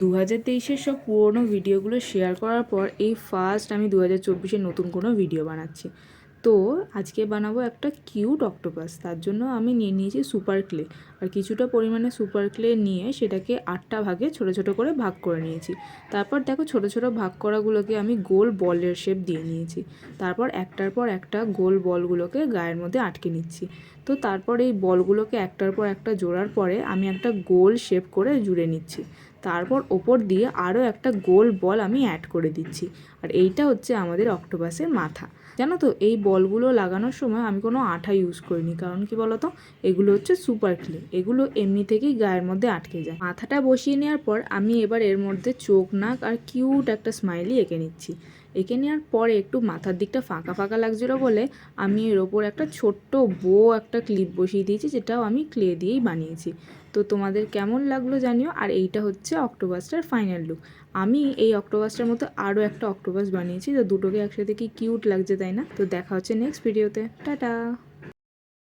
2023-এর সব পুরোনো ভিডিওগুলো শেয়ার করার পর এই ফার্স্ট আমি 2024-এর নতুন কোনো ভিডিও বানাচ্ছি। তো আজকে বানাবো একটা কিউট অক্টোপাস। তার জন্য আমি নিয়ে নিয়েছি সুপার ক্লে, আর কিছুটা পরিমাণে সুপার ক্লে নিয়ে সেটাকে 8টা ভাগে ছোট ছোট করে ভাগ করে নিয়েছি। তারপর দেখো ছোট ছোট ভাগ করাগুলোকে আমি গোল বলের শেপ দিয়ে নিয়েছি। তারপর একটার পর একটা গোল বলগুলোকে গায়ের মধ্যে আটকে নিচ্ছি। তো তারপর এই বলগুলোকে একটার পর একটা জোড়ার পরে আমি একটা গোল শেপ করে জুড়ে নিচ্ছি। তারপর ওপর দিয়ে আরও একটা গোল বল আমি অ্যাড করে দিচ্ছি। আর এইটা হচ্ছে আমাদের অক্টোপাসের মাথা। জানো তো, এই বলগুলো লাগানোর সময় আমি কোনো আঠা ইউজ করিনি, কারণ কি বলতো, এগুলো হচ্ছে সুপার ক্লে, এগুলো এমনি থেকেই গায়ের মধ্যে আটকে যায়। মাথাটা বসিয়ে নেওয়ার পর আমি এবার এর মধ্যে চোখ, নাক আর কিউট একটা স্মাইলি এঁকে নিচ্ছি। এঁকে নেওয়ার পরে একটু মাথার দিকটা ফাঁকা ফাঁকা লাগছিলো বলে আমি এর ওপর একটা ছোট্ট একটা ক্লিপ বসিয়ে দিয়েছি, যেটাও আমি ক্লে দিয়েই বানিয়েছি। তো তোমাদের কেমন লাগলো জানিও। আর এইটা হচ্ছে অক্টোপাসটার ফাইনাল লুক। আমি এই অক্টোপাসটার মতো আরও একটা অক্টোপাস বানিয়েছি, তো দুটোকে একসাথে কি কিউট লাগছে, তাই না? তো দেখা হচ্ছে নেক্সট ভিডিওতে। টাটা।